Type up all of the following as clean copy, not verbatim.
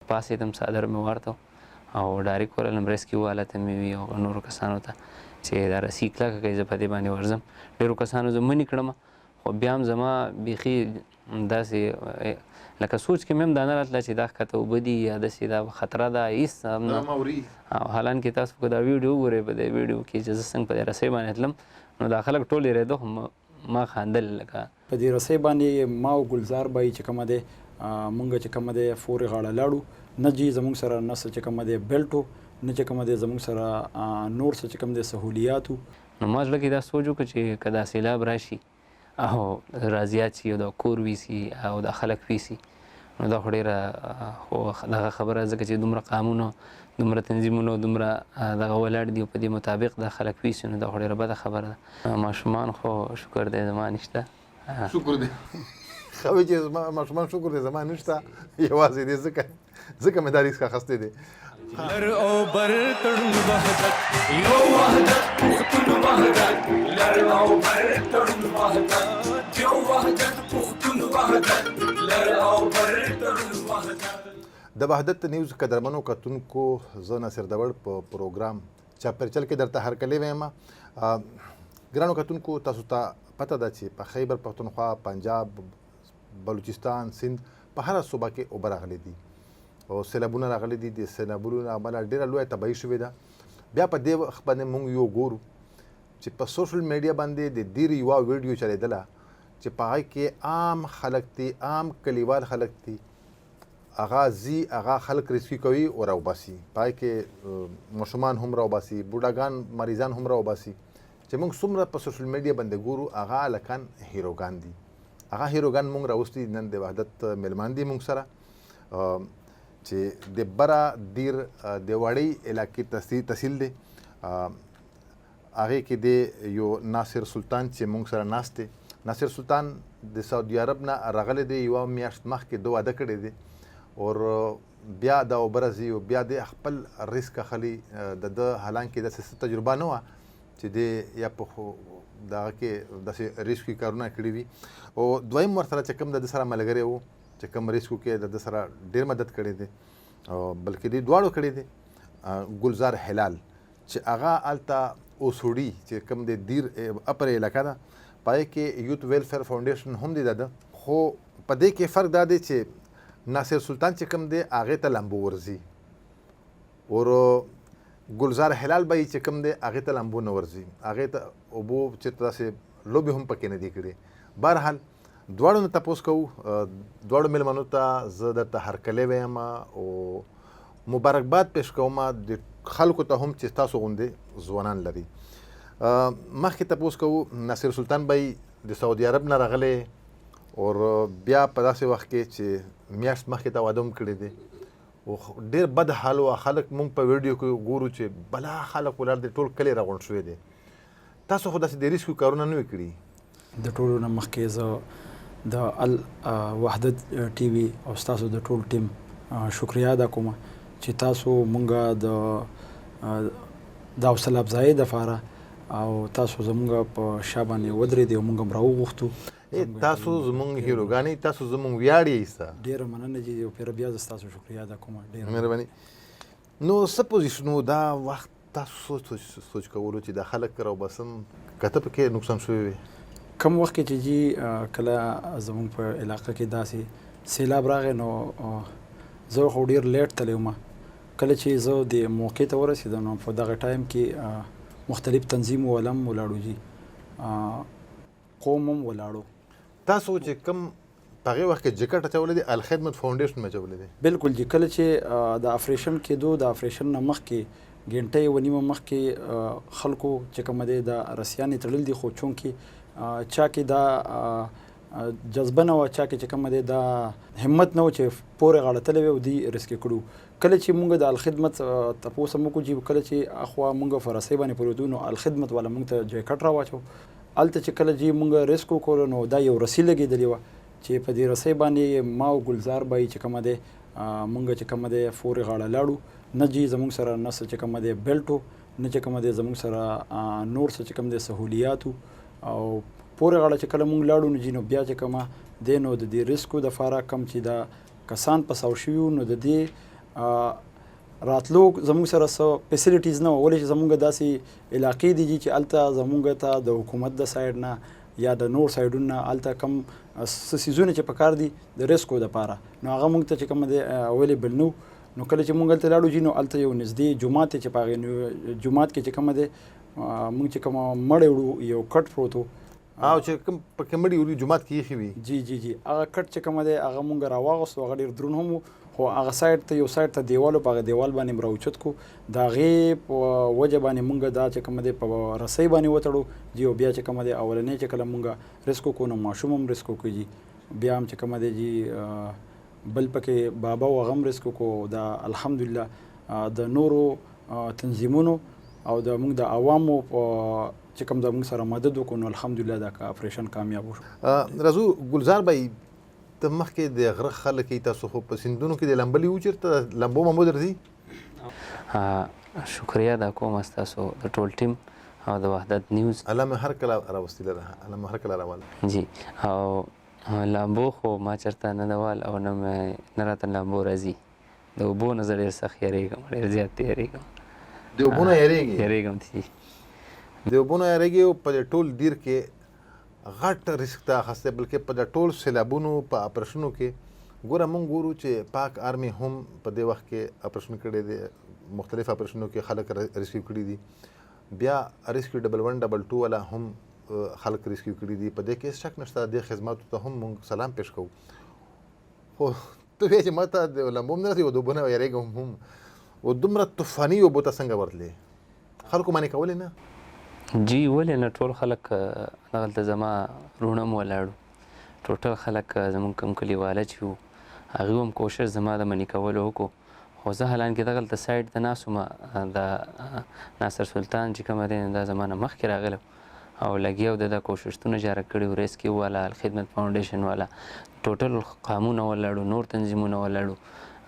پاڅېدم څادر مې وارته او ډایرکټ ورغلم ریسکیو والا ته مې وي او نورو کسانو ته چې دا رسي کلکه کوي زه په دې باندې ورځم. ډېرو کسانو زه منې کړم خو بیا هم زما بیخي داسې لکه سوچ کې مې هم دا نه راتله چې دا ښکته اوبه دي یا داسې دا خطره ده هېڅ هم نه. او حالانکې تاسو که دا ویډیو وګورئ په دې ویډیو کې چې زه څنګه په دې رسۍ باندې تلم نو دا خلک ټول یېرېده خو ما خندل لکه په دې رسۍ باندې ما او ګلزار بای چې کومه دی مونږ چې کومه دی فورې غاړه لاړو نه جي زموږ سره نه څه چې کومه دی بیلټ و نه چې کومه دی زموږ سره نور څه چې کوم دی سهولیات و. نو ما زړه کې دا سوچ وکړه چې که دا سیلاب راشي او راضیات شي او دا کور ویسي او دا خلک ویسي نو دا خو ډېره دغه خبره ځکه چې دومره قانون دومره تنظیمونه دومره دغه ولاړ دي او په دې مطابق دا خلک ویسي نو دا خو ډېره بده خبره ده. ماشومان خو شکر دی زما نشته. شکر دی ښه وایي چې زما ماشومان شکر دی زما نشته یوازې دی ځکه مې دا ریسک اخیستی دی. لر او بر تړون وحدت یو وحدت پښتون وحدت لر او بر تړون وحدت یو وحدت پښتون وحدت لر او بر تړون وحدت. د وحدت نیوز قدرمنو کتونکو زه ناصر دور په پروګرام چاپرچل کې درته هرکلی وایم. ګرانو کتونکو تاسو ته پته ده چې په خیبر پښتونخوا پنجاب بلوچستان سند په هره صوبه کې اوبه راغلي دي او سیلابونه راغلي دي. د سیلابونو له امله ډېره لویه تباهي شوې ده. بیا په دې وخت باندې موږ یو ګورو چې په سوشل میډیا باندې د دې یوه ویډیو چلېدله چې په هغې کې عام خلک دي عام کلیوال خلک دي هغه ځي هغه خلک ریسکیو کوي او راوباسي. په هغې کې ماشومان هم راوباسي بوډاګان مریضان هم راوباسي چې موږ څومره په سوشل میډیا باندې ګورو هغه هلکان هیروګان دي. هغه هیروګان موږ راوستي نن د وحدت میلمان دي موږ سره چې د بره دیر د وړۍ علاقې تحصیل دی هغې کې دی یو ناصر سلطان چې موږ سره ناست دی. ناصر سلطان د سعودي عرب نه راغلی دی یوه میاشت مخکې ده واده کړی دی او بیا دا اوبه راځي او بیا د خپل ریسک اخلي د ده حالانکې داسې څه تجربه نه وه چې دی یا په دغه کې داسې ریسکي کارونه کړي وي. او دویم ورسره چې کوم د ده سره ملګری و چې کوم ریسکو کې د ده سره ډېر مدد کړی دی بلکې دوی دواړو کړی دی ګلزار هلال چې هغه هلته اوسوډي چې کوم د دیر اپر علاقه ده په هغې کې یوت ویلفیر فاونډیشن هم دی د ده. خو په دې کې فرق دا دی چې ناصر سلطان چې کوم دی هغې ته لامبو ورځي او ګلزار هلال به چې کوم دی هغې ته لامبو نه ورځي هغې ته اوبو چېرته داسې لوبې هم پکې نه دي کړې. بهرحال دواړو نه تپوس کوو دواړو میلمنو ته زه درته هرکلی وایم او مبارکباد پیش کوم د خلکو ته هم چې تاسو غوندې ځوانان لري. مخکې تپوس کوو ناصر سلطان بای د سعودي عرب نه راغلی او بیا په داسې وخت کې چې میاشت مخکې ته واده هم کړی دی او ډېر بد حال و خلک مونږ په ویډیو کې ګورو چې بلا خلک ولاړ دی ټول کلی راغونډ شوی دی. تاسو خو داسې د ریسکو کارونه نه وي کړي؟ د ټولو نه مخکې زه د وحدت ټي وي او ستاسو د ټول ټیم شکریا ادا کوم چې تاسو مونږ د حوصله افزایۍ دپاره او تاسو زمونږ په شا باندې ودرېدئ او مونږ هم راوغوښتو. تاسو زمونږ هیروګانې تاسو زمونږ ویاړ یې ایسته. ډېره مننه جي او پیر بیا زه ستاسو شکریا ادا کوم. ډېره مهرباني. نو څه پوزیشن و دا وخت تاسو سوچ کولو چې د خلک راوباسم که ته پکې نقصان شوی وي؟ کم وخت کې چې جي کله زمونږ په علاقه کې داسې سیلاب راغی نو زه خو ډېر لیټ تللی وم. کله چې زه د موقع ته ورسېدم نو په دغه ټایم کې مختلف تنظیم والا هم ولاړو جي قوم هم ولاړو. تاسو چې کوم په هغې وخت کې جکټ اچولی دی الخدمت فاونډیشن مې اچولی دی؟ بلکل جي کله چې د افریشن کېدو د افریشن نه مخکې ګنټۍ و نیمه مخکې خلکو چې کومه دی د رسیانې تړل دي خو چونکې چا کې دا جذبه نه وه چا کې چې کومه دی دا همت نه و چې پورې غاړه تللی وي او دوی ریسکې کړو. کله چې مونږ د الخدمت تپوس هم وکړو چې کله چې اخوا مونږ په رسۍ باندې پرېږدو نو الخدمت والا مونږ ته جیکټ راواچو. هلته چې کله چې مونږ ریسک وکړو نو دا یو رسۍ لګېدلې وه چې په دې رسۍ باندې ما او ګلزار بای چې کومه دی مونږ چې کومه دی فورې غاړه لاړو نه جي زمونږ سره نه څه چې کومه دی بیلټ و نه چې کومه دی زمونږ سره نور څه چې کوم دی سهولیات او پورې غاړه چې کله مونږ لاړو نو جي نو بیا چې کومه دی نو د دې ریسکو دپاره کم چې دا کسان پساو شوي نو د دې راتلو زموږ سره څه فیسیلیټیز نه وه، ولې چې زموږ داسې علاقې دي چې هلته زموږ ته د حکومت د سایډ نه یا د نور سایډونو نه هلته کم څه څیزونه چې پکار دي د ریسکو دپاره، نو هغه موږ ته چې کومه دی اویلیبل نه و. نو کله چې موږ هلته لاړو نو هلته یو نږدې جومات دی چې په هغې جومات کې چې کومه دی موږ چې کومه مړی وړو یو کټ پروت و، او چې کوم پکې مړي وړي جومات کې ایښي وي. جی هغه کټ چې کومه دی هغه موږ راواغوستو، هغه ډېر دروند هم و، خو هغه سایډ ته یو سایډ ته دیوال و، په هغه دیوال باندې م راوچت کړو، د هغې په وجه باندې موږ دا چې کومه دی په رسۍ باندې وتړو جی، او بیا چې کومه دی اولنی چې کله موږ ریسک وکړو نو ماشوم هم ریسک وکړو جی، بیا هم چې کومه دی جی بل پکې بابا و هغه هم ریسک وکړو. دا الحمدلله د نورو تنظیمونو او د موږ د عوامو چې کوم زموږ سره مدد وکړو نو الحمدلله دا اپریشن کامیاب وشو. رازو ګلزار بھائی ته مخکې د غره خلک یې تاسو خو په سیندونو کې د لمبلي و چېرته لمبو ممبو درځي؟ شکریه دا کوم ستاسو د ټول ټیم او د وحدت نیوز. الله مې هر کله راوستي لره، الله مې هر کله راواله. جی او لامبو خو ما چېرته نه دوال او نه راته لامبو راځي. د اوبو نه زه ډېر سخت یېرېږم، ډېر زیات یېرېږم. د اوبو نه یېرېږي؟ یېرېږم چې د اوبو نه یېرېږي او په دې ټول دیر کې غټ ریسک ته اخیستی، بلکې په د ټول سیلابونو په اپریشنو کې ګوره موږ ګورو چې پاک آرمي هم په دې وخت کې اپریشن کړی دی، مختلف اپریشنو کې خلک ریسکیو کړي دي، بیا ریسکیو ډبل 1 ډبل 2 والا هم خلک ریسکیو کړي دي. په دې کې هېڅ شک نشته، دې خدماتو ته هم موږ سلام پیش کوو. خو ته وایې چې ما ته د لمبو هم نه رسي او د اوبو نه یېرېږم هم، و دومره طوفاني اوبو ته څنګه ورتلې؟ خلکو معنی کولې نه؟ جی ولې نه، ټول خلک دغلته زما وروڼه هم ولاړو، ټوټل خلک زموږ کوم کلیواله چې وو هغوی هم کوشش زما د منې کولو وکړو، خو زه حالانکې دغلته سایډ ته ناست وم، د ناصر سلطان چې کومه دی دا زما نه مخکې راغلی او لګیا و، د کوششونه جاره کړي و، ریسکیو والا، الخدمت فاونډیشن والا، ټوټل قامونه ولاړو، نور تنظیمونه ولاړو،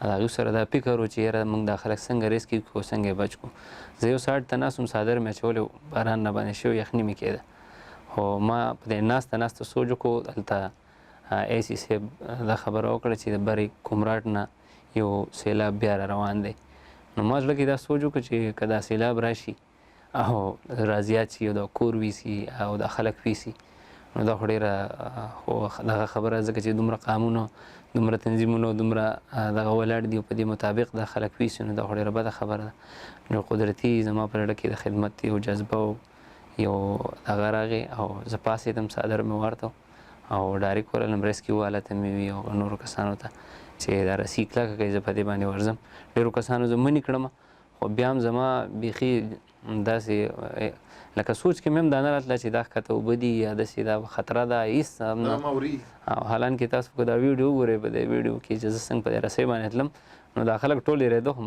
هغوی سره دا فکر و چې یاره موږ دا خلک څنګه ریسکیو کړو، څنګه یې بچ کړو. زه یو سایډ ته ناست وم، څادر مې اچولی و، باران نه باندې شوی، یخني مې کېده، خو ما په دې ناسته سوچ وکړو. هلته اے سی صاحب دا خبره وکړه چې د برې کومراټ نه یو سیلاب بیا را روان دی، نو ما زړه کې دا سوچ وکړه چې که دا سیلاب راشي او رازیات شي او دا کور ویسي او دا خلک ویسي نو دا خو ډېره خو دغه خبره، ځکه چې دومره قانونه، دومره تنظیمونه، دومره دغه ولاړ دي او په دې مطابق دا خلک ویسي نو دا خو ډېره بده خبره ده. نو قدرتي زما په زړه کې د خدمت یو جذبه او یو دغه راغی او زه پاڅېدم، څادر مې وارته او ډایرکټ ورغلم ریسکیو والا ته مې وي او نورو کسانو ته چې دا رسۍ کلکه کړئ، زه په دې باندې ورځم. ډېرو کسانو زه منې کړم، خو بیا هم زما بیخي داسې لکه سوچ کې مې هم دا نه راتله چې دا ښکته اوبه دي یا داسې دا خطره ده، هېڅ هم نه. او حالانکې تاسو که دا ویډیو وګورئ، په دې ویډیو کې چې زه څنګه په دې رسۍ باندې تلم نو دا خلک ټول یېرېده، خو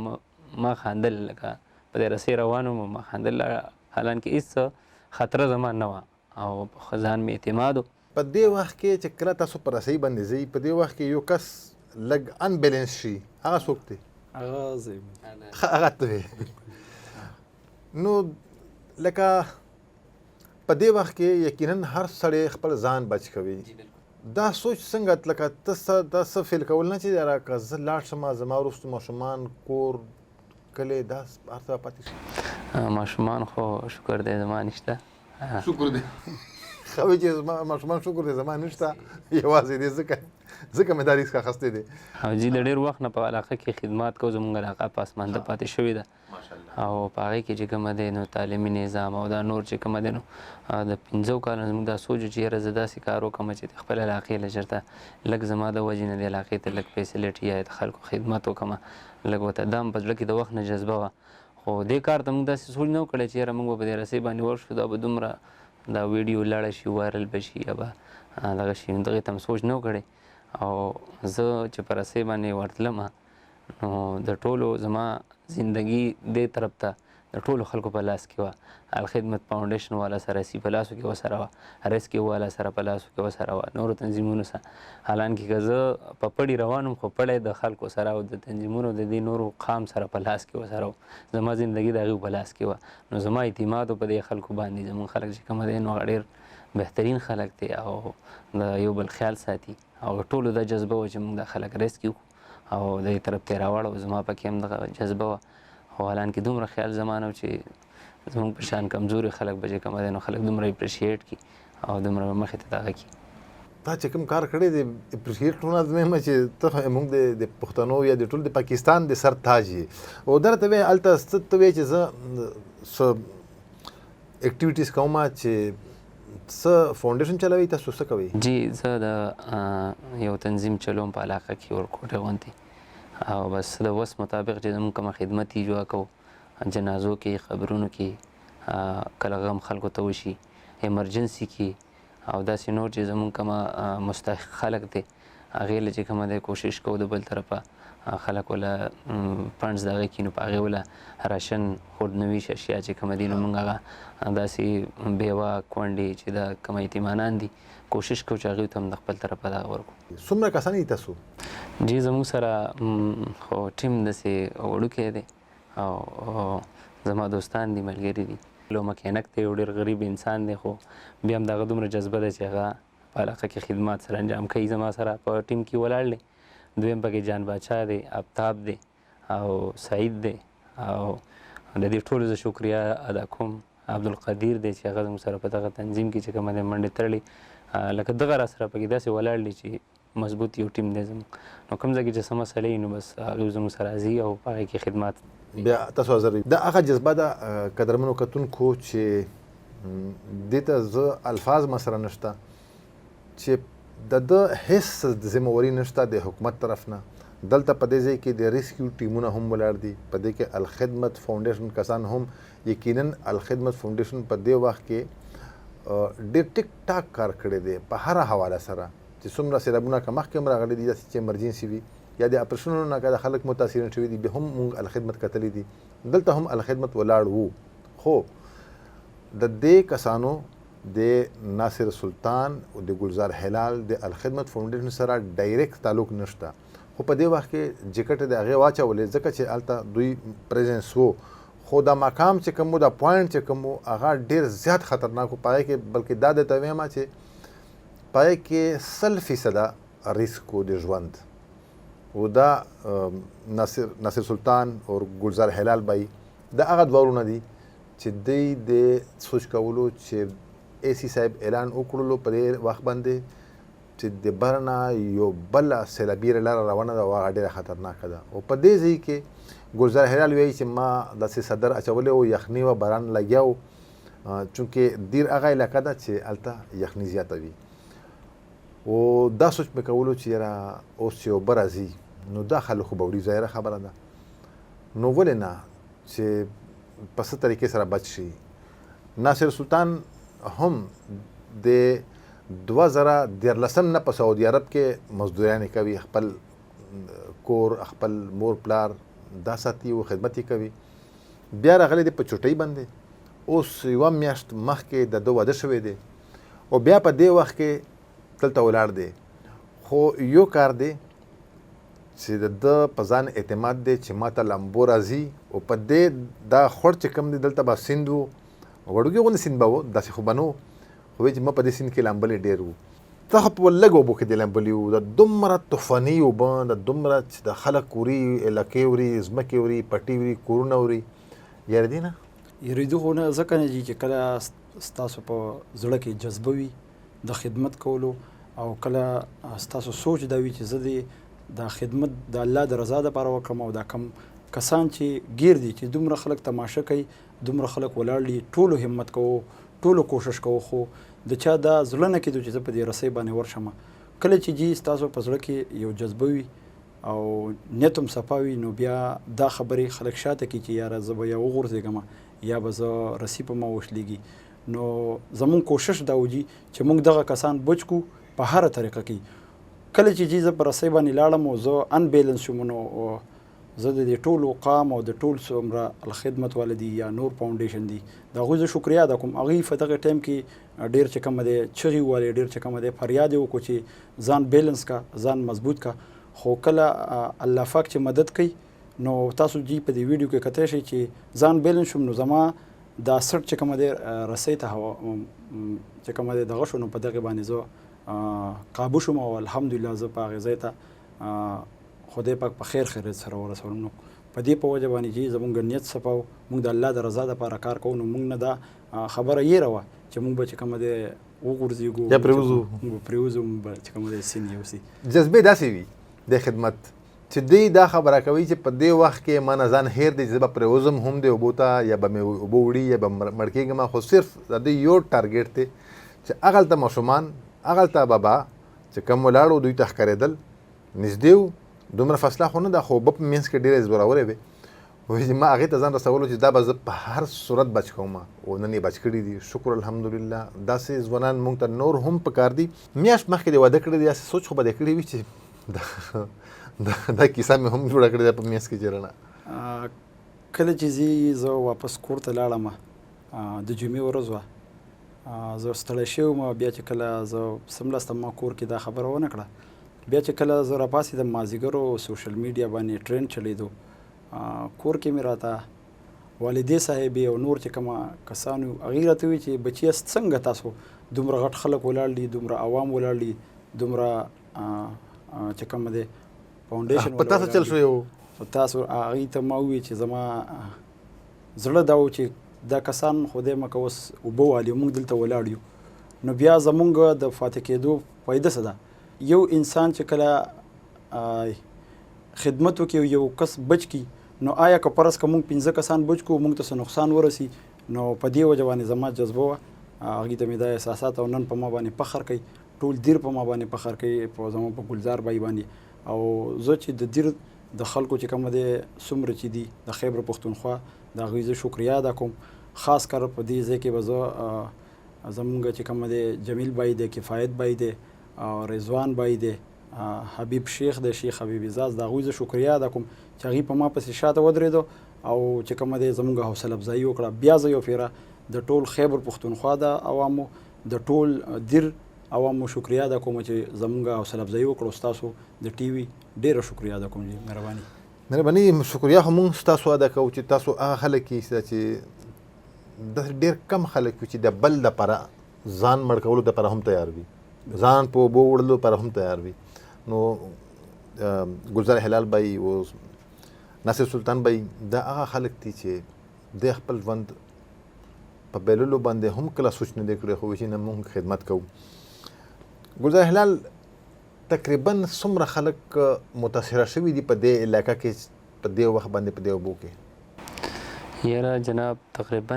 ما خندل، لکه په دې رسۍ روان وم ما خندل، حالانکې هېڅ خطره زما نه وه او په ځان مې اعتماد و. په دې وخت کې چې کله تاسو په رسۍ باندې ځئ، په دې وخت کې یو کس لږ انبیلنس شي، هغه څوک دی؟ هغه زه یم. هغه ته وې. نو لکه په دې وخت کې یقینا هر سړی خپل ځان بچ کوي، دا سوچ څنګه لکه ته دا څه فیل کول نه چې یاره که زه لاړ شم زما وروسته ماشومان، کور، کلی، دا هر څه به پاتې شي؟ ماشومان خو شکر دی زما نشته. شکر دی ښه وایي چې زما ماشومان شکر دی زما نشته، یوازې دی ځکه مې دا ریسک اخیستی دی. او جی د ډېر وخت نه په علاقه کې خدمات کوو، زموږ علاقه په اسمانده پاتې شوې ده او په هغې کې چې کومه دی نو تعلیمي نظام او دا نور چې کومه دی نو د 5 کالو زموږ دا سوچ چې یاره زه داسې کار وکړم چې د خپل علاقې له چېرته لږ زما د وجې نه د علاقې ته لږ فیسیلیټي یا د خلکو خدمت وکړم، لږ ورته دا هم په زړه کې د وخت نه جذبه وه. خو دې کار ته موږ داسې سوچ نه و کړی چې یاره موږ به په دې رسۍ باندې ورشو، دا به دومره دا ویډیو لاړه شي، وایرل به شي یا به دغه شي، نو دغې ته هم سوچ نه و کړی. او زه چې په رسۍ باندې ورتلم نو د ټولو زما زندګي دې طرف ته د ټولو خلکو په لاس کې وه. الخدمت فاونډیشن والا سره رسۍ په لاسو کې ورسره وه، ریسکیو والا سره په لاسو کې ورسره وه، نورو تنظیمونو سره. حالانکې که زه په پړي روان وم خو پړی د خلکو سره او د تنظیمونو د دې نورو قام سره په لاس کې ورسره و، زما زندګي د هغوی په لاس کې وه. نو زما اعتماد په دې خلکو باندې، زموږ خلک چې کومه دی نو هغه ډېر بهترین خلک دی او د یو بل خیال ساتي او ټولو دا جذبه وه چې موږ دا خلک ریسکیو کړو او دې طرف ته راوړو. زما پکې هم دغه جذبه وه، خو حالان کې دومره خیال زما نه و چې زموږ په شان کمزوري خلک به چې کومه دی نو خلک دومره اپریشیټ کړي او دومره مخې ته دغه کړي. تا چې کوم کار کړی دی اپریشیټ نه زمه چې ته موږ د پښتنو یا د ټول د پاکستان د سر تاج یې او درته وې الته ست وې چې زه اکټیویټیز کوم چې څه فاونډیشن چلوي تاسو څه کوي؟ جی زه د یو تنظیم چلوم په علاقه کې ورکوټه غونډې او بس د وس مطابق چې زموږ کومه خدمت اجرا کوو جنازو کې قبرونو کې کله غم خلکو ته وشي ایمرجنسي کې او داسې نور چې زموږ کومه مستحق خلک دی هغې له چې کومه دی کوشش کوو د بل طرفه خلک وله فنډز دغه کړي نو په هغې وله راشن خوردنویش اشیا چې کومه دي نو موږ هغه داسې بیوه کونډې چې د کومه یتیمانان دي کوشش کوو چې هغوی ته هم د خپل طرفه دغه ورکړو. څومره کسان دي تاسو؟ جی زموږ سره خو ټیم داسې وړوکی دی او زما دوستان دي ملګري دي. لو مکینک دی یو ډېر غریب انسان دی خو بیا هم دغه دومره جذبه ده چې هغه په علاقه کې خدمات سره انجام کوي. زما سره په ټیم کې ولاړ دی. دویم پکې جان باچا دی، آفتاب دی او سعید دی او د دې ټولو زه شکریه ادا کوم. عبدالقدیر دی چې هغه زموږ سره په دغه تنظیم کې چې کومه دی منډې تړلې لکه دغه را سره پکې داسې ولاړ دی چې مضبوط یو ټیم دی زموږ. نو کوم ځای کې چې څه مسلې وي نو بس هغوی زموږ سره راځي او په هغې کې خدمات بیا تاسو حاضر دا هغه جذبه ده قدرمنو کتونکو چې دې ته زه الفاظ ما سره نشته چې د هیڅ ذمهواري نشته د حکومت طرف نه. دلته په دې ځای کې د ریسکیو ټیمونه هم ولاړ دي، په دې کې الخدمت فاونډیشن کسان هم یقینا الخدمت فاونډیشن په دې وخت کې ډېر ټیک ټاک کار کړی دی په هره حواله سره چې څومره سیلابونه که مخکې هم راغلي دي داسې چې ایمرجنسي وي یا د اپریشنونو نه که د خلک متاثرین شوي دي بیا هم موږ الخدمت کتلی دي. دلته هم الخدمت ولاړ وو خو د دې کسانو د ناصر سلطان او د ګلزار هلال د الخدمت فاونډیشن سره ډایرکټ تعلق نشته خو په دې وخت کې جکټ د هغې واچولې ځکه چې هلته دوی پریزنس وو خو دا مقام چې کوم دا پوینټ چې کوم هغه ډېر زیات خطرناک و. پای کې بلکې دا درته وایم چې پای کې 100% ریسک و د ژوند و دا ناصر سلطان او ګلزار هلال بای دا هغه دوه ورونه دي چې دوی د سوچ کولو چې اے سی صاحب اعلان وکړلو په دې وخت باندې چې د برنه یو بله سیلابي لاره روانه ده او هغه ډېره خطرناکه ده او په دې ځای کې ګلزار هلال وایي چې ما داسې صدر اچولی و یخني و باران لګیا و چونکې دیر هغه علاقه ده چې هلته یخني زیاته وي او دا سوچ مې کولو چې یاره اوس چې اوبه راځي نو دا خلک خو به وړي ظاهره خبره ده نو ولې نه چې په څه طریقې سره بچ شي. ناصر سلطان هم د 2013 نه په سعودي عرب کې مزدورانې کوي، خپل کور خپل مور پلار دا ساتي او خدمت یې کوي. بیا راغلی دی په چوټۍ باندې اوس یوه میاشت مخکې د ده واده شوی دی او بیا په دې وخت کې دلته ولاړ دی خو یو کار دی چې د ده په ځان اعتماد دی چې ما ته لامبو راځي او په دې دا خور چې کوم دی دلته به سیند و وړوکی غوندې سیند به و داسې خو به نه و خو وایي چې ما په دې سیند کې لامبلې ډېر وو. ته خو په لږ اوبو کې دې لامبلي وو د دومره طوفاني اوبه د دومره چې د خلک وري علاقې وري ځمکې وري پټي وري کورونه وري یارېدې نه یریدو خو نه ځکه نه چې کله ستاسو په زړه کې جذبه وي د خدمت کولو او کله ستاسو سوچ دا وي چې زه دې دا خدمت د الله د رضا دپاره وکړم او دا کم کسان چې ګیر دي چې دومره خلک تماشه کوي دومره خلک ولاړ دي ټولو همت کوو ټولو کوشش کوو خو د چا دا زړه نه کېدو چې زه په دې رسۍ باندې ورشم. کله چې جی ستاسو په زړه کې یو جذبه وي او نیت هم صفا وي نو بیا دا خبرې خلک شاته کړي چې یاره زه به یا وغورځېږم یا به زه رسۍ په ما وشلېږي. نو زمونږ کوشش دا وجي چې موږ دغه کسان بچ کړو په هره طریقه کې. کله چې جی زه په رسۍ باندې لاړم او زه انبیلنس شوم نو زه د دې ټولو قام او د ټول څومره الخدمت والا دي یا نور فاونډیشن دي د هغوی زه شکریه ادا کوم. هغوی په دغه ټایم کې ډېر چې کومه دی چغې ووالې ډېر چې کومه دی فریاد یې وکړو چې ځان بیلنس کا ځان مضبوط کا خو کله الله پاک چې مدد کوي نو تاسو جی په دې ویډیو کې کتلی شئ چې ځان بیلنس شوم نو زما دا سټ چې کومه دی رسۍ ته چې کومه دی دغه شو نو په دغې باندې زه قابو شوم او الحمدلله زه په هغې ځای ته خدای پاک په خیر خیریت سره ورسول. نو په دې په وجه باندې چې زمونږ نیت صفا و، مونږ د الله د رضا دپاره کار کوو، نو مونږ نه دا خبره یېره وه چې مونږ به چې کومه دی وغورځېږو یا پرېوځو. مونږ به پرېوځو، مونږ به چې کومه دی سین یوسي. جذبې داسې وي د خدمت چې دوی دا خبره کوي چې په دې وخت کې ما نه ځان هیر دی چې زه به پرېوځم هم د اوبو ته، یا به مې اوبه وړي یا به مړ کېږم، خو صرف د دوی یو ټارګېټ دی چې هغلته ماشومان، هغلته بابا چې کوم ولاړ و دوی ته ښکارېدل نږدې و، دومره فاصله خو نه ده، خو اوبه په منځ کې ډېرې زورورې وې. وایي چې ما هغې ته ځان رسولو چې دا به زه په هر صورت بچ کوم، او نن یې بچ کړي دي. شکر الحمدلله. داسې ځوانان موږ ته نور هم پکار دي. میاشت مخکې دې واده کړی دی، داسې سوچ خو به دې کړی وي چې دا کیسه مې هم جوړه کړې ده په میاشت کې جرنه. کله چې زه واپس کور ته لاړم، د جمعې ورځ وه، زه ستړی شوی وم. بیا چې کله زه سملاسته ما کور کې دا خبره ونه کړه، بیا چې کله زه راپاڅېدم مازدیګر و، سوشل میډیا باندې ټرینډ چلېدو. کور کې مې راته والدې صاحبې او نور چې کومه کسان وو، هغوی راته وویل چې بچیه څنګه تاسو دومره غټ خلک ولاړ دي، دومره عوام ولاړ دي، دومره چې کومه دی فاونډیشن په تاسو چل شوی و. په تاسو هغوی ته ما وویل چې زما زړه دا و چې دا کسان خدای مکه اوس اوبه والي، موږ دلته ولاړ یو. نو بیا زمونږ د فاتح کېدو فایده څه ده؟ یو انسان چې کله خدمت وکړي، یو کس بچ کړي، نو آیا که فرض که موږ 15 کسان بچ کړو، موږ ته څه نقصان ورسي؟ نو په دې وجه باندې زما جذبه وه، هغوی ته مې دا احساسات، او نن په ما باندې فخر کوي، ټول دیر په ما باندې فخر کوي، په زما په ګلزار بای باندې. او زه چې د دیر د خلکو چې کومه دی څومره چې دي د خیبر پښتونخوا، د هغوی زه شکریا ادا کوم. خاص کر په دې ځای کې به زه زمونږ چې کومه دی جمیل بای دی، کفایت بای دی، رضوان بای دی، حبیب شیخ دی، شیخ حبیب اعزاز، د هغوی زه شکریا ادا کوم چې هغوی په ما پسې شاته ودرېدو او چې کومه دی زمونږ حوصله افزایي وکړه. بیا زه یو پېره د ټول خیبر پښتونخوا د عوامو، د ټول دیر عوامو شکریا ادا کوم چې زمونږ حوصله افزایي وکړو. ستاسو د ټي وي ډېره شکریا ادا کوم. جی مهرباني شکریا خو موږ ستاسو ادا کوو چې تاسو هغه خلک یې چې داسې ډېر کم خلک چې د بل دپاره ځان مړ کولو دپاره هم تیار وي، ځان په اوبو وړلو دپاره هم تیار وي. نو ګلزار هلال بای او ناصر سلطان بای دا هغه خلک دي چې د خپل ژوند په بایللو باندې هم کله سوچ نه دی کړی، خو چې نه موږ خدمت کوو. ګلزار هلال تقریبا څومره خلک متاثره شوي دي په دې علاقه کې په دې وخت باندې په دې اوبو کې؟ یاره جناب تقریبا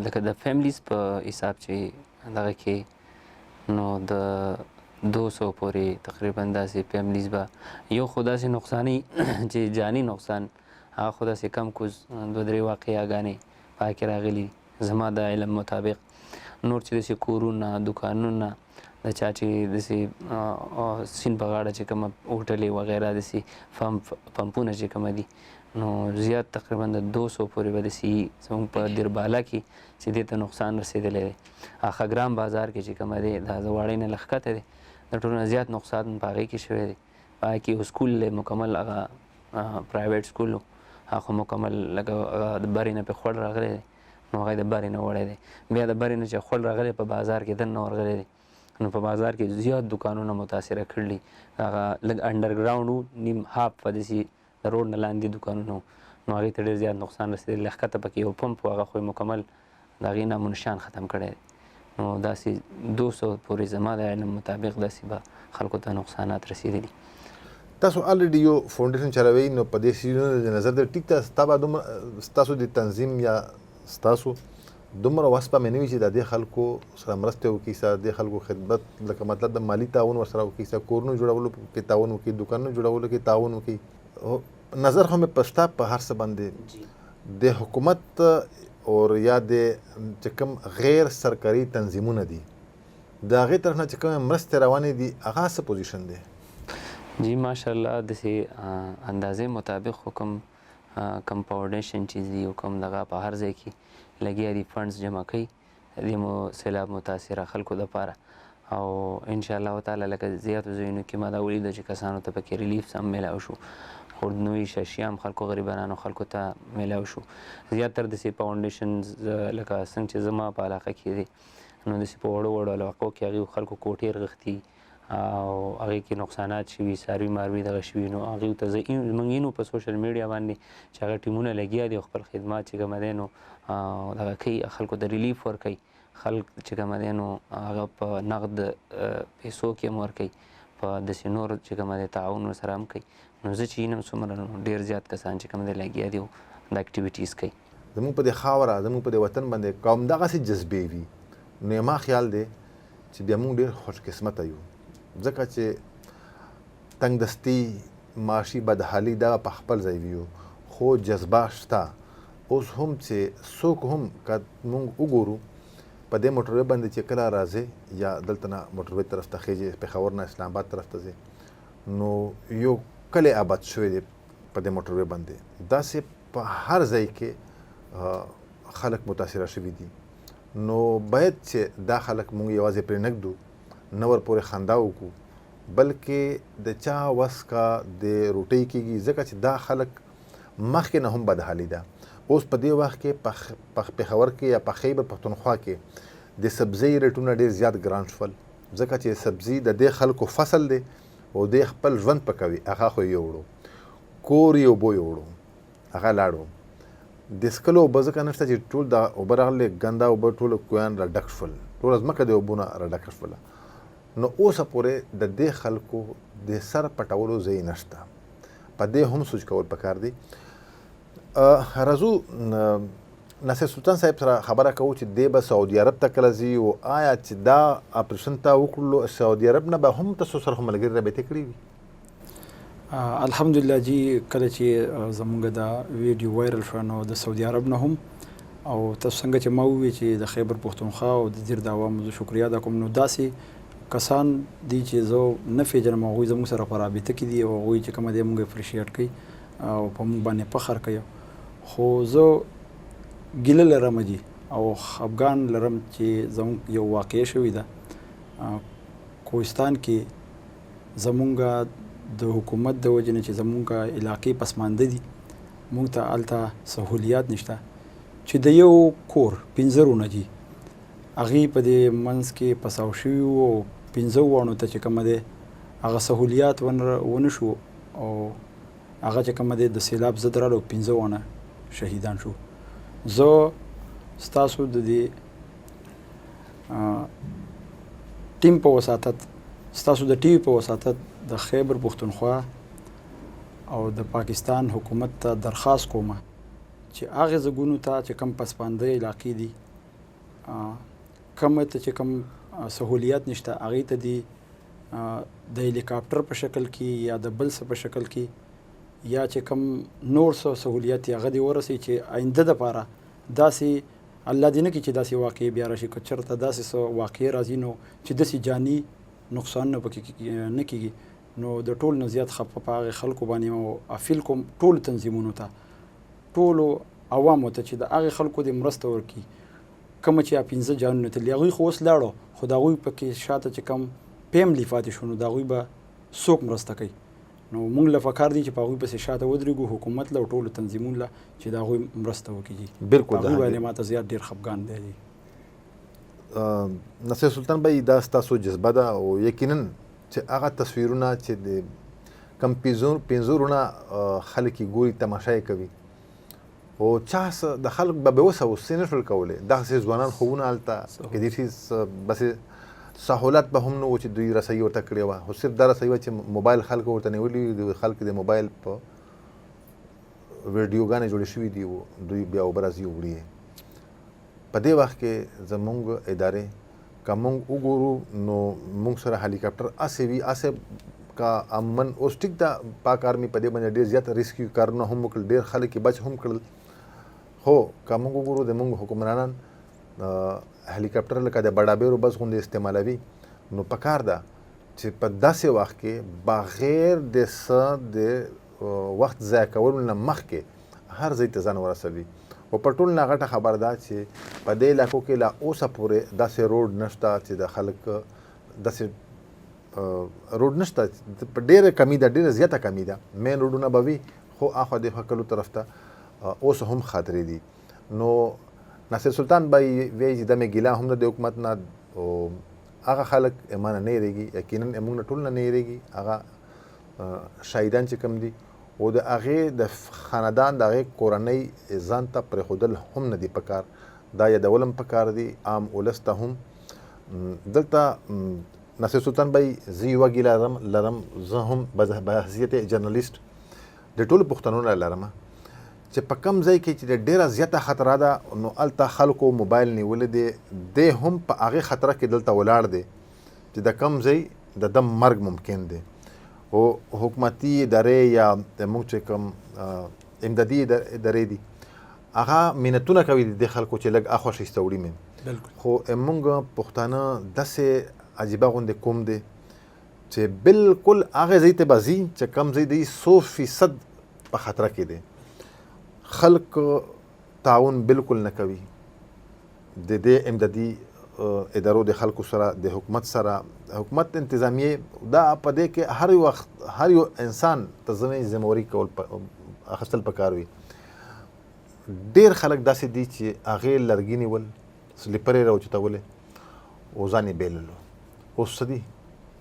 لکه د فیملیز په حساب چې دغه کې نو د 200 پورې تقریبا داسې فیملیز به یو خو داسې نقصاني چې جاني نقصان هغه خو داسې کم کوز 2-3 واقعیاګانې پای کې راغلي زما د علم مطابق. نور چې داسې کورونه، دوکانونه، د چا چې داسې سیند په غاړه چې کومه هوټلې وغیره داسې پمپونه چې کومه دي، نو زیات تقریبا د 200 پورې به داسې زموږ په دیرباله کې چې دې ته نقصان رسېدلی دی. خګرام بازار کې چې کومه دی دا زواړی نه لښکته دی، د ټولو نه زیات نقصان په هغې کې شوی دی. په هغې کې یو سکول دی مکمل، هغه پرایویټ سکول و، هغه مکمل لکه د برې نه پې خوړ راغلی دی، نو هغه د برې نه وړی دی. بیا د برې نه چې خوړ راغلی په بازار کې دننه ورغلی دی، نو په بازار کې زیات دوکانونه متاثره کړي. هغه لږ انډرګراونډ و، نیم هاف په داسې د روډ نه لاندې دوکانونه و، نو هغې ته ډېر زیات نقصان رسېدلی. لښکته پکې یو پمپ و، هغه خو مکمل د هغې نامو نشان ختم کړی دی. نو داسې 200 پورې زما د علم مطابق داسې به خلکو ته نقصانات رسېدلي. تاسو الریډي یو فاونډیشن چلوئ، نو په دې سیزونو د نظر د ټیک ته ستا به دومره ستاسو د تنظیم یا ستاسو دومره وس به مې نه وي چې د دې خلکو سره مرسته وکړي، سره د خلکو خدمت، لکه مطلب د مالي تعاون ورسره وکړي، سره کورونو جوړولو کې تعاون وکړي، دوکانونو جوړولو کې تعاون وکړي. نظر خو مې په شته په هر څه باندې د حکومت او یا د چې کوم غیر سرکاري تنظیمونه دي د هغې طرف نه چې کومې مرستې روانې دي، هغه څه پوزیشن دی؟ جی ماشاءالله داسې اندازې مطابق خو کوم فاونډیشن چې دي او کوم دغه په هر ځای کې لګیا دي فنډز جمع کوي د سیلاب متاثره خلکو دپاره، او انشاءالله تعالی لکه زیاتو ځایونو کې ما دا ولیده چې کسانو ته پکې ریلیف هم میلاو شو، خوردنوي شاشي هم خلکو غریبانو خلکو ته میلاو شو. زیاتر داسې فاونډیشنز لکه څنګه چې زما په علاقه کې دی، نو داسې په وړو وړو علاقو کې هغوی خلکو کوټې رغښتي او هغې کې نقصانات شوي څاروي ماروي دغه شوي نو هغې ته زموږ اینو په سوشل میډیا باندې چې هغه ټیمونه لګیا دي او خپل خدمات چې کومه دی نو دغه کوي خلکو ته ریلیف ورکوي خلک چې کومه دی نو هغه په نقد پیسو کې هم ورکوي په داسې نور چې کومه دی تعاون ورسره هم کوي نو زه چې ینم څومره نو ډېر زیات کسان چې کوم دی لګیا دي او دا اکټیویټیز کوي زموږ په دې خاوره زموږ په دې وطن باندې کوم دغسې جذبې وي نو ما خیال دی چې بیا موږ ډېر خوش قسمته یو ځکه چې تنګ دستي معاشي بدحالي دغه په خپل ځای وي خو جذبه شته اوس هم چې څوک هم که موږ وګورو په دې موټروی باندې چې کله راځې یا دلته نه موټروی طرف ته خیږي پېښور نه اسلام آباد طرف ته ځې نو یو کلی آباد شوی دی په دې موټروی باندې داسې په هر ځای کې خلک متاثره شوي دي نو باید چې دا خلک موږ یوازې پرې نږدو نه ورپورې خندا وکړو بلکې د چا وس کا د روټۍ کېږي ځکه چې دا خلک مخکې نه هم بدحالي ده اوس په دې وخت کې په پېښور کې یا په خیبر پښتونخوا کې د سبزۍ ریټونه ډېر زیات ګران شول ځکه چې سبزي د دې خلکو فصل دی او د خپل ژوند پکوي هغه خو یې وړو کور یې اوبه یې وړو هغه لاړو د څښلو اوبه ځکه نشته چې ټول د اوبه راغلې ګنده اوبه ټول کویان را ډک شول ټوله ځمکه د اوبو نه را ډکه شوله نو اوسه پورې د دې خلکو د سر پټولو ځای نشته په دې هم سوچ کول پکار دی راځو ناصر سلطان صاحب سره خبره کوو چې دی به سعودي عرب ته کله ځي او آیا چې دا اپریشن ته وکړلو سعودي عرب نه به هم تاسو سره هم ملګري رابطې کړې وي الحمدلله جی کله چې زمونږ دا ویډیو وایرل شو نو د سعودي عرب نه هم او تاسو څنګه چې ما وویل چې د خیبر پښتونخوا او د زیر د عوامو زه شکریا ادا کوم نو داسې کسان دي چې زه نه پیژنم هغوی زموږ سره په رابطه کې دي او هغوی چې کومه دی موږ اپریشیټ کوي او په موږ باندې فخر کوي خو زه ګیله لرم جی او خفګان لرم چې زموږ یو واقعه شوې ده کوهستان کې زمونږ د حکومت د وجې نه چې زمونږ علاقې پسمانده دي موږ ته هلته سهولیات نشته چې د یو کور 15 رونه دي هغې په دې منځ کې پساو شوي وو او 15 واڼو ته چې کومه دی هغه سهولیات ونه شو او هغه چې کومه دی د سیلاب ضد راغلو 15 واڼه شهیدان شو زه ستاسو د دې ټیم په وساطت ستاسو د ټي وي په وساطت د خیبر پښتونخوا او د پاکستان حکومت ته درخواست کوم چې هغه ځایونو ته چې کم پسپانده علاقې دي کومه ته چې کم سهولیات نشته هغې ته دي د هلیکاپټر په شکل کې یا د بل څه په شکل کې یا چې کم نور څه سهولیات هغه دې ورسوي چې آینده دپاره داسې الله دې نه کړي چې داسې واقعې بیا راشي که چېرته داسې څه واقعې راځي نو چې داسې جاني نقصان نه پکې نه کېږي نو د ټول نه زیات خفه په هغې خلکو باندې او اپیل کوم ټولو تنظیمونو ته ټولو عوامو ته چې د هغې خلکو د مرسته ورکړي کومه چې 15 جانونه تللي هغوی خو اوس لاړو خو د هغوی پکې شاته چې کم فیملي پاتې شو نو د هغوی به څوک مرسته کوي نو موږ له پکار دي چې په هغوی پسې شاته ودرېږو حکومت له ټولو تنظیمونو له چې د هغوی مرسته وکړي بالکل هغوی باندې ماته زیات ډېر خفګان دی نصیر سلطان بھائی دا ستاسو جذبه ده او یقینا چې هغه تصویرونه چې د کم پنځورونه خلک یې ګوري تماشا یې کوي او چا د خلک به بېوسه اوسې نه شول کولی دغسې ځوانان خوبونه هلته کیدای شي بسې سهولت به هم نه و چې دوی رسایي ورته کړې وه خو صرف دا رسایي وه چې موبایل خلکو ورته نیولي د خلکو د موبایل په ویډیوګانې جوړې شوي دي دوی بیا اوبه راځي وړي په دې وخت کې زموږ ادارې که موږ وګورو نو موږ سره هلیکاپټر هسې وي هسې که امن اوس ټیک ده پاک آرمي په دې باندې ډېر زیات ریسکیو کارونه هم وکړل ډېر خلک یې بچ هم کړل خو که موږ وګورو د موږ حکمرانان هلیکاپټر لکه د بډابیرو بس غوندې استعمالوي نو پکار ده چې په داسې وخت کې بغیر د څه د وخت ضایع کولو نه مخکې هر ځای ته ځان ورسوي او په ټول نه غټه خبر ده چې په دې علاقو کې لا اوسه پورې داسې روډ نشته چې د خلک داسې روډ نشته په ډېره کمی ده ډېره زیاته کمی ده مین روډونه به وي خو اخوا دېخوا کلو طرف ته اوس هم خطرې دي نو ناصر سلطان بھائی وایي چې دمې ګیله هم نه د حکومت نه او هغه خلک ایمانه نه یریږي، یقینا موږ نه ټول نه یریږي. هغه شهیدان چې کوم دي او د هغې د خاندان د هغې کورنۍ ځان ته پرېښودل هم نه دي پکار، دا یادول هم پکار دي عام ولس ته هم. دلته ناصر سلطان بھائی زه یوه ګیله لرم، زه هم به حیثیت جرنالیست د ټولو پښتنو نه لرم چې په کم ځای کې چې ډېره زیاته خطره ده نو هلته خلکو موبایل نیولی دی، دی هم په هغې خطره کې دلته ولاړ دی چې د کم ځای د ده مرګ ممکن دی. او حکومتي ادارې یا موږ چې کوم امدادي ادارې دي هغه مینتونه کوي د دې خلکو چې لږ اخوا شیسته وړي مې، خو موږ پښتانه داسې عجیبه غوندې قوم دی چې بالکل هغه ځای ته به ځي چې کم ځای دی 100% په خطره کې دی. خلک تعاون بالکل نه کوي د دې امدادي ادارو د خلکو سره، د حکومت سره. حکومت انتظامیه دا په دې کې هر وخت هر یو انسان ته ذمہواري کول اخیستل پکار وي. ډېر خلک داسې دي چې هغې لرګي نیول، سلیپر یې راوچتولې او ځان یې بېللو. اوس څه دي؟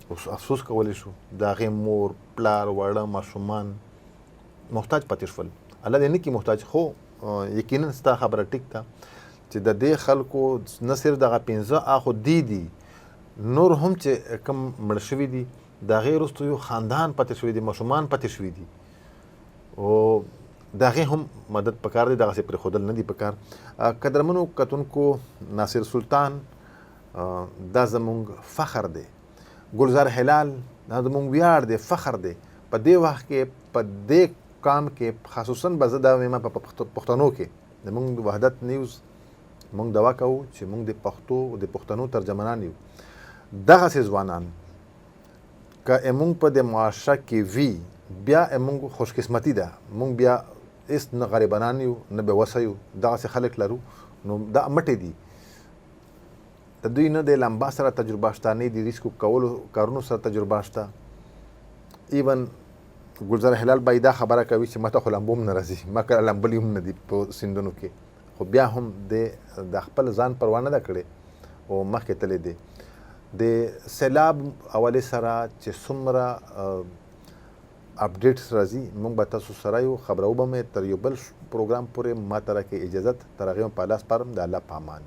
اوس افسوس کولی شو د هغې مور پلار واړه ماشومان محتاج پاتې شول. الله دې نه کړي محتاج، خو یقینا ستا خبره ټیک ده چې د دې خلکو نه صرف دغه 15 اخو دي نور هم چې کم مړه شوي دي د هغې وروسته یو خاندان پاتې شوي دي، ماشومان پاتې شوي دي او د هغې هم مدد پکار دی، دغسې پرېښودل نه دي پکار. قدرمنو کتونکو، ناصر سلطان دا زموږ فخر دی، ګلزار هلال دا زموږ ویاړ دی، فخر دی. په دې وخت کې په دې کام کې خصوصا به زه دا وایم په پښتنو کې زموږ وحدت نیوز موږ دعا کوو چې موږ د پښتو د پښتنو ترجمانان یو. دغسې ځوانان که موږ په د معاشره کې وي بیا موږ خوشقسمتي ده، موږ بیا هېڅ نه غریبانان یو نه بې وسه یو، دغسې خلک لرو نو دا مټې دي. د دوی نه د لمبا سره تجربه شته، نه د ریسکو کولو کارونو سره تجربه شته. ایون ګلزار هلال بای دا خبره کوي چې ما ته خو لمبو هم نه راځي، ما کله لمبلي هم نه دي په سیندونو کې، خو بیا هم د خپل ځان پروا نه ده کړې او مخکې تللی دی. د سیلاب حوالې سره چې څومره اپډیټس راځي موږ به تاسو سره یو خبرو به مې تر یو بل پروګرام پورې ما ته راکړئ اجازت، تر هغې په الله سپارم. د الله په امان.